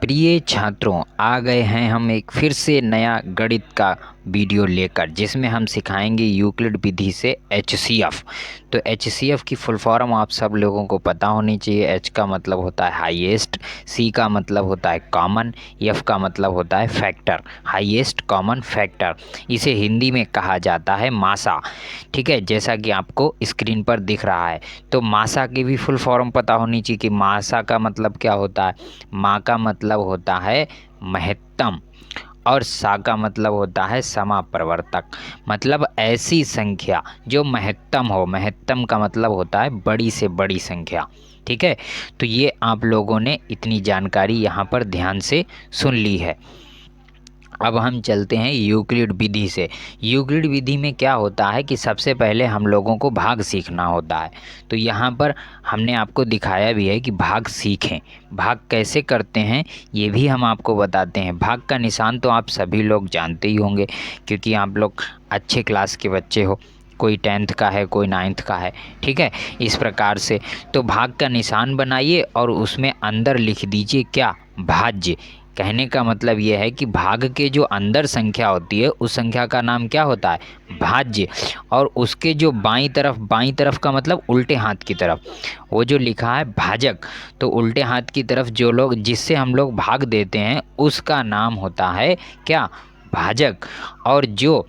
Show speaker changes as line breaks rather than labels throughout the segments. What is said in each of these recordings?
प्रिय छात्रों, आ गए हैं हम एक फिर से नया गणित का वीडियो लेकर, जिसमें हम सिखाएंगे यूक्लिड विधि से एचसीएफ। तो एचसीएफ की फुल फॉर्म आप सब लोगों को पता होनी चाहिए। एच का मतलब होता है हाईएस्ट, सी का मतलब होता है कॉमन, एफ का मतलब होता है फैक्टर, हाईएस्ट कॉमन फैक्टर। इसे हिंदी में कहा जाता है मासा। ठीक है, जैसा कि आपको स्क्रीन पर दिख रहा है। तो मासा की भी फुल फॉर्म पता होनी चाहिए कि मासा का मतलब क्या होता है। मा का मतलब होता है महत्तम और सा का मतलब होता है समापवर्तक, मतलब ऐसी संख्या जो महत्तम हो। महत्तम का मतलब होता है बड़ी से बड़ी संख्या। ठीक है, तो ये आप लोगों ने इतनी जानकारी यहाँ पर ध्यान से सुन ली है। अब हम चलते हैं यूक्लिड विधि से। यूक्लिड विधि में क्या होता है कि सबसे पहले हम लोगों को भाग सीखना होता है। तो यहाँ पर हमने आपको दिखाया भी है कि भाग सीखें। भाग कैसे करते हैं ये भी हम आपको बताते हैं। भाग का निशान तो आप सभी लोग जानते ही होंगे, क्योंकि आप लोग अच्छे क्लास के बच्चे हो। कोई 10th का है, कोई 9th का है। ठीक है, इस प्रकार से तो भाग का निशान बनाइए और उसमें अंदर लिख दीजिए क्या, भाज्य। कहने का मतलब ये है कि भाग के जो अंदर संख्या होती है उस संख्या का नाम क्या होता है, भाज्य। और उसके जो बाईं तरफ का मतलब उल्टे हाथ की तरफ, वो जो लिखा है भाजक, तो उल्टे हाथ की तरफ जो लोग जिससे हम लोग भाग देते हैं उसका नाम होता है क्या, भाजक। और जो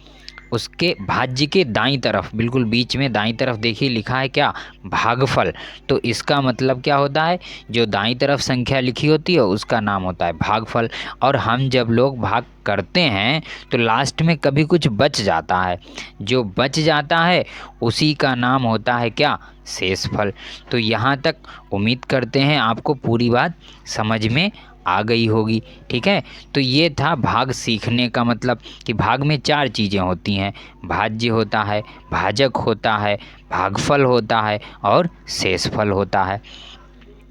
उसके भाज्य के दाईं तरफ, बिल्कुल बीच में दाईं तरफ देखिए लिखा है क्या, भागफल। तो इसका मतलब क्या होता है, जो दाईं तरफ संख्या लिखी होती है उसका नाम होता है भागफल। और हम जब लोग भाग करते हैं तो लास्ट में कभी कुछ बच जाता है, जो बच जाता है उसी का नाम होता है क्या, शेषफल। तो यहाँ तक उम्मीद करते हैं आपको पूरी बात समझ में आ गई होगी। ठीक है, तो ये था भाग सीखने का मतलब कि भाग में 4 चीज़ें होती हैं। भाज्य होता है, भाजक होता है, भागफल होता है और शेषफल होता है।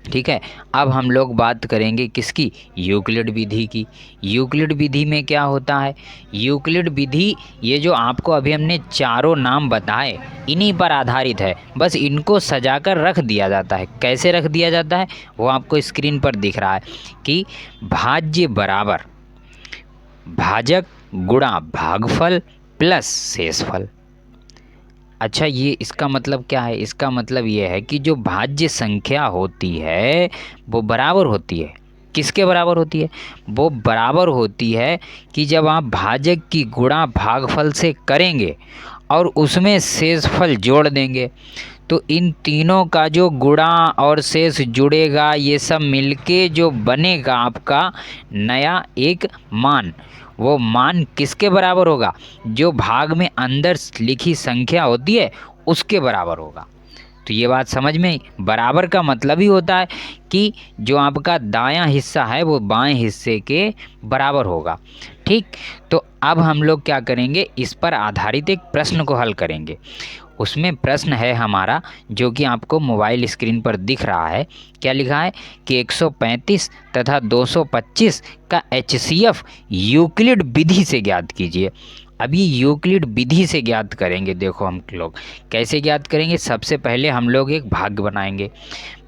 ठीक है, अब हम लोग बात करेंगे किसकी, यूक्लिड विधि की। यूक्लिड विधि में क्या होता है, यूक्लिड विधि ये जो आपको अभी हमने चारों नाम बताए इन्हीं पर आधारित है। बस इनको सजाकर रख दिया जाता है। कैसे रख दिया जाता है वो आपको स्क्रीन पर दिख रहा है कि भाज्य बराबर भाजक गुणा भागफल प्लस शेषफल। अच्छा, ये इसका मतलब क्या है, इसका मतलब ये है कि जो भाज्य संख्या होती है वो बराबर होती है, किसके बराबर होती है, वो बराबर होती है कि जब आप भाजक की गुणा भागफल से करेंगे और उसमें शेषफल जोड़ देंगे, तो इन तीनों का जो गुणा और शेष जुड़ेगा, ये सब मिलके जो बनेगा आपका नया एक मान, वो मान किसके बराबर होगा, जो भाग में अंदर लिखी संख्या होती है उसके बराबर होगा। तो ये बात समझ में, बराबर का मतलब ही होता है कि जो आपका दायां हिस्सा है वो बाएं हिस्से के बराबर होगा। ठीक, तो अब हम लोग क्या करेंगे, इस पर आधारित एक प्रश्न को हल करेंगे। उसमें प्रश्न है हमारा जो कि आपको मोबाइल स्क्रीन पर दिख रहा है। क्या लिखा है कि 135 तथा 225 का एचसीएफ यूक्लिड विधि से ज्ञात कीजिए। अब ये यूक्लिड विधि से ज्ञात करेंगे। देखो हम लोग कैसे ज्ञात करेंगे, सबसे पहले हम लोग एक भाग बनाएंगे।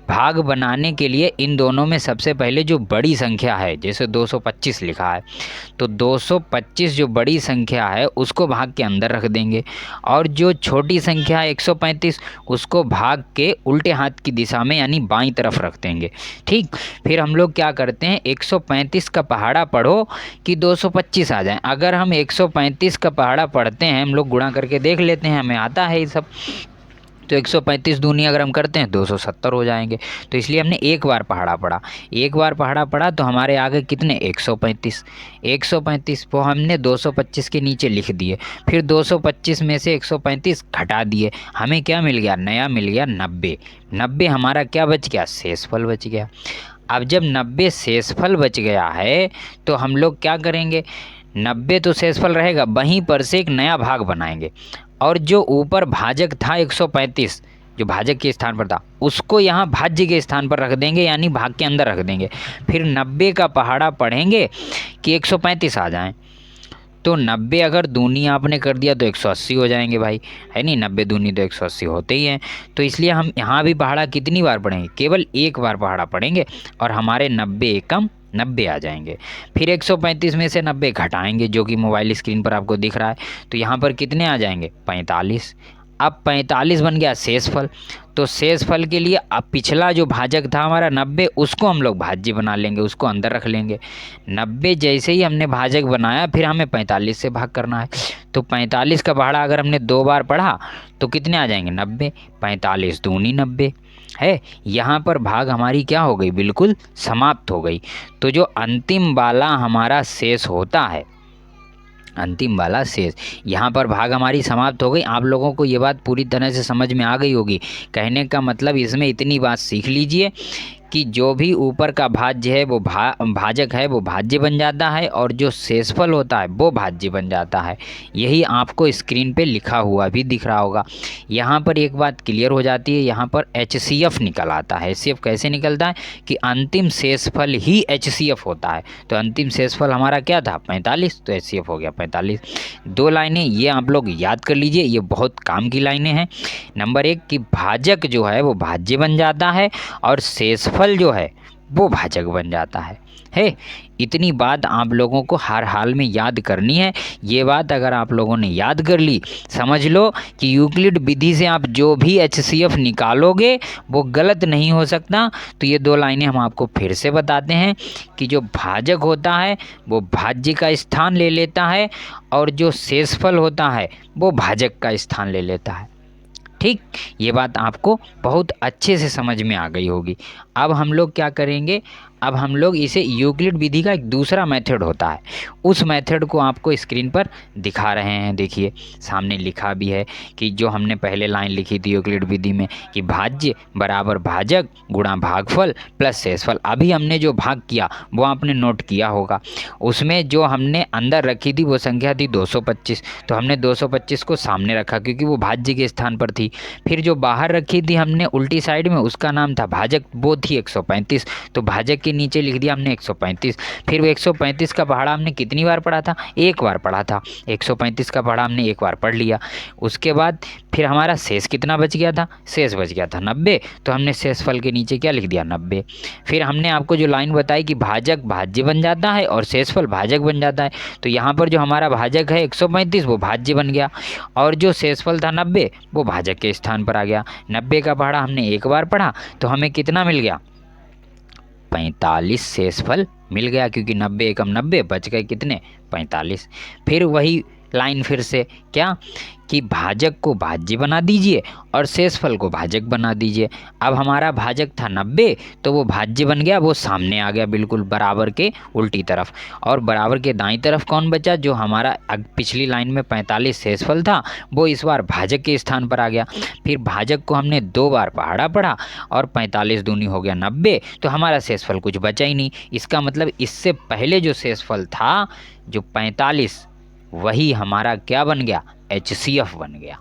भाग बनाने के लिए इन दोनों में सबसे पहले जो बड़ी संख्या है, जैसे 225 लिखा है, तो 225 जो बड़ी संख्या है उसको भाग के अंदर रख देंगे, और जो छोटी संख्या है 135 उसको भाग के उल्टे हाथ की दिशा में यानी बाईं तरफ रख देंगे। ठीक, फिर हम लोग क्या करते हैं, 135 का पहाड़ा पढ़ो कि 225 आ जाए। अगर हम 135 का पहाड़ा पढ़ते हैं, हम लोग गुणा करके देख लेते हैं, हमें आता है ये सब, तो 135 दूनी अगर हम करते हैं 270 हो जाएंगे। तो इसलिए हमने एक बार पहाड़ा पढ़ा, एक बार पहाड़ा पढ़ा तो हमारे आगे कितने, 135। 135 वो हमने 225 के नीचे लिख दिए, फिर 225 में से 135 घटा दिए, हमें क्या मिल गया, नया मिल गया 90। 90 हमारा क्या बच गया, शेषफल बच गया। अब जब 90 शेषफल बच गया है तो हम लोग क्या करेंगे, 90 तो शेषफल रहेगा, वहीं पर से एक नया भाग बनाएंगे, और जो ऊपर भाजक था 135 जो भाजक के स्थान पर था उसको यहाँ भाज्य के स्थान पर रख देंगे, यानी भाग के अंदर रख देंगे। फिर 90 का पहाड़ा पढ़ेंगे कि 135 आ जाएं, तो 90 अगर दूनी आपने कर दिया तो 180 हो जाएंगे भाई, है नहीं, 90 दूनी तो 180 होते ही हैं। तो इसलिए हम यहाँ भी पहाड़ा कितनी बार पढ़ेंगे, केवल एक बार पहाड़ा पढ़ेंगे, और हमारे 90 एकम 90 आ जाएंगे। फिर 135 में से 90 घटाएंगे जो कि मोबाइल स्क्रीन पर आपको दिख रहा है, तो यहाँ पर कितने आ जाएंगे 45। अब 45 बन गया शेषफल। तो शेषफल के लिए अब पिछला जो भाजक था हमारा 90, उसको हम लोग भाज्य बना लेंगे, उसको अंदर रख लेंगे। 90 जैसे ही हमने भाजक बनाया फिर हमें 45 से भाग करना है। तो 45 का पहाड़ा अगर हमने 2 बार पढ़ा तो कितने आ जाएंगे 90। 45 दूनी 90 है। यहाँ पर भाग हमारी क्या हो गई, बिल्कुल समाप्त हो गई। तो जो अंतिम वाला हमारा शेष होता है, अंतिम वाला शेष, यहाँ पर भाग हमारी समाप्त हो गई। आप लोगों को ये बात पूरी तरह से समझ में आ गई होगी। कहने का मतलब इसमें इतनी बात सीख लीजिए कि जो भी ऊपर का भाज्य है वो भाजक है वो भाज्य बन जाता है, और जो शेषफल होता है वो भाज्य बन जाता है। यही आपको स्क्रीन पे लिखा हुआ भी दिख रहा होगा। यहाँ पर एक बात क्लियर हो जाती है, यहाँ पर HCF निकल आता है। HCF कैसे निकलता है कि अंतिम शेषफल ही HCF होता है। तो अंतिम शेषफल हमारा क्या था 45, तो HCF हो गया 45। 2 लाइनें ये आप लोग याद कर लीजिए, ये बहुत काम की लाइनें हैं। नंबर 1 कि भाजक जो है वो भाज्य बन जाता है और शेषफल जो है वो भाजक बन जाता है। इतनी बात आप लोगों को हर हाल में याद करनी है। ये बात अगर आप लोगों ने याद कर ली, समझ लो कि यूक्लिड विधि से आप जो भी HCF निकालोगे वो गलत नहीं हो सकता। तो ये 2 लाइनें हम आपको फिर से बताते हैं कि जो भाजक होता है वो भाज्य का स्थान ले लेता है, और जो शेषफल होता है वो भाजक का स्थान ले लेता है। ठीक, ये बात आपको बहुत अच्छे से समझ में आ गई होगी। अब हम लोग क्या करेंगे, अब हम लोग इसे यूक्लिड विधि का एक दूसरा मेथड होता है, उस मेथड को आपको स्क्रीन पर दिखा रहे हैं। देखिए सामने लिखा भी है कि जो हमने पहले लाइन लिखी थी यूक्लिड विधि में कि भाज्य बराबर भाजक गुणा भागफल प्लस शेषफल। अभी हमने जो भाग किया वो आपने नोट किया होगा। उसमें जो हमने अंदर रखी थी वो संख्या थी 225, तो हमने 225 को सामने रखा क्योंकि वो भाज्य के स्थान पर थी। फिर जो बाहर रखी थी हमने उल्टी साइड में, उसका नाम था भाजक, वो थी 135, तो भाजक के नीचे लिख दिया हमने 135। फिर वो 135 का पहाड़ा हमने कितनी बार पढ़ा था, 1 बार पढ़ा था। 135 का पहाड़ा हमने 1 बार पढ़ लिया। उसके बाद फिर हमारा शेष कितना बच गया था, शेष बच गया था 90, तो हमने शेषफल के नीचे क्या लिख दिया 90। फिर हमने आपको जो लाइन बताई कि भाजक भाज्य बन जाता है और शेषफल भाजक बन जाता है, तो यहाँ पर जो हमारा भाजक है 135 वो भाज्य बन गया, और जो शेषफल था 90 वो भाजक के स्थान पर आ गया। 90 का पहाड़ा हमने 1 बार पढ़ा तो हमें कितना मिल गया, 45 शेषफल मिल गया, क्योंकि 90 एकम 90 बच गए कितने 45। फिर वही लाइन फिर से क्या कि भाजक को भाज्य बना दीजिए और शेषफल को भाजक बना दीजिए। अब हमारा भाजक था 90 तो वो भाज्य बन गया, वो सामने आ गया बिल्कुल बराबर के उल्टी तरफ, और बराबर के दाईं तरफ कौन बचा, जो हमारा पिछली लाइन में 45 शेषफल था वो इस बार भाजक के स्थान पर आ गया। फिर भाजक को हमने 2 बार पहाड़ा पढ़ा और 45 दूनी हो गया 90, तो हमारा शेषफल कुछ बचा ही नहीं। इसका मतलब इससे पहले जो शेषफल था जो 45, वही हमारा क्या बन गया, HCF बन गया।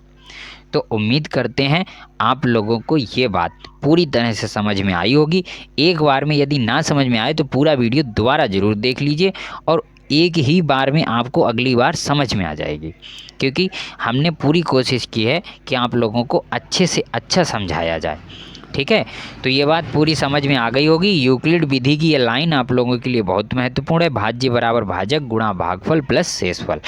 तो उम्मीद करते हैं आप लोगों को ये बात पूरी तरह से समझ में आई होगी। एक बार में यदि ना समझ में आए तो पूरा वीडियो दोबारा ज़रूर देख लीजिए, और एक ही बार में आपको अगली बार समझ में आ जाएगी, क्योंकि हमने पूरी कोशिश की है कि आप लोगों को अच्छे से अच्छा समझाया जाए। ठीक है, तो ये बात पूरी समझ में आ गई होगी। यूक्लिड विधि की ये लाइन आप लोगों के लिए बहुत महत्वपूर्ण है, भाज्य बराबर भाजक गुणा भागफल प्लस शेषफल।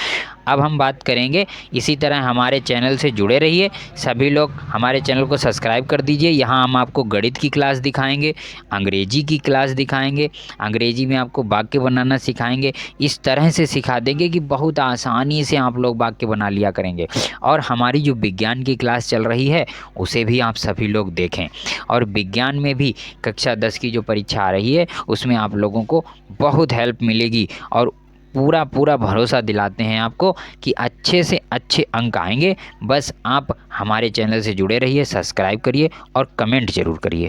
अब हम बात करेंगे, इसी तरह हमारे चैनल से जुड़े रहिए। सभी लोग हमारे चैनल को सब्सक्राइब कर दीजिए। यहाँ हम आपको गणित की क्लास दिखाएंगे, अंग्रेजी की क्लास दिखाएंगे, अंग्रेजी में आपको वाक्य बनाना सिखाएंगे। इस तरह से सिखा देंगे कि बहुत आसानी से आप लोग वाक्य बना लिया करेंगे। और हमारी जो विज्ञान की क्लास चल रही है उसे भी आप सभी लोग देखें, और विज्ञान में भी कक्षा 10 की जो परीक्षा आ रही है उसमें आप लोगों को बहुत हेल्प मिलेगी, और पूरा भरोसा दिलाते हैं आपको कि अच्छे से अच्छे अंक आएंगे। बस आप हमारे चैनल से जुड़े रहिए, सब्सक्राइब करिए और कमेंट ज़रूर करिए।